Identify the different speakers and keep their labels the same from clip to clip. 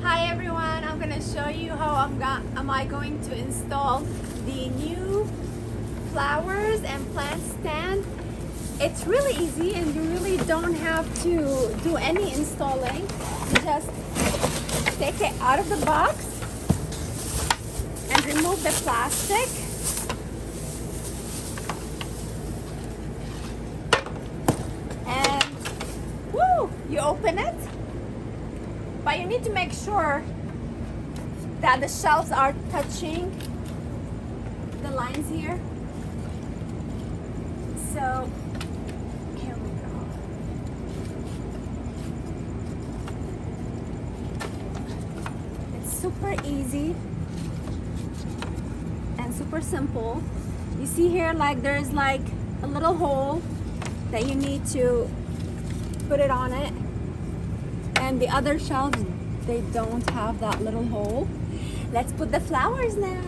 Speaker 1: Hi everyone, I'm gonna show you how am I going to install the new flowers and plant stand. It's really easy and you really don't have to do any installing. You just take it out of the box and remove the plastic. And woo, you open it. But you need to make sure that the shelves are touching the lines here. So here we go. It's super easy and super simple. You see here, like there's like a little hole that you need to put it on it. And the other shelves, they don't have that little hole. Let's put the flowers now.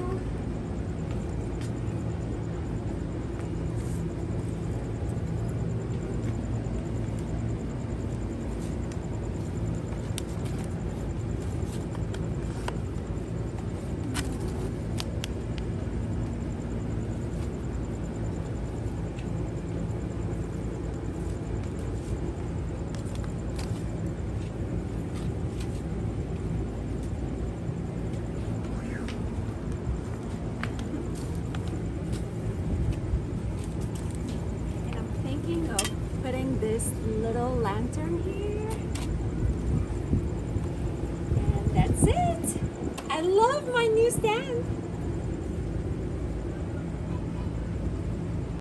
Speaker 1: Of putting this little lantern here, and that's it. I love my new stand.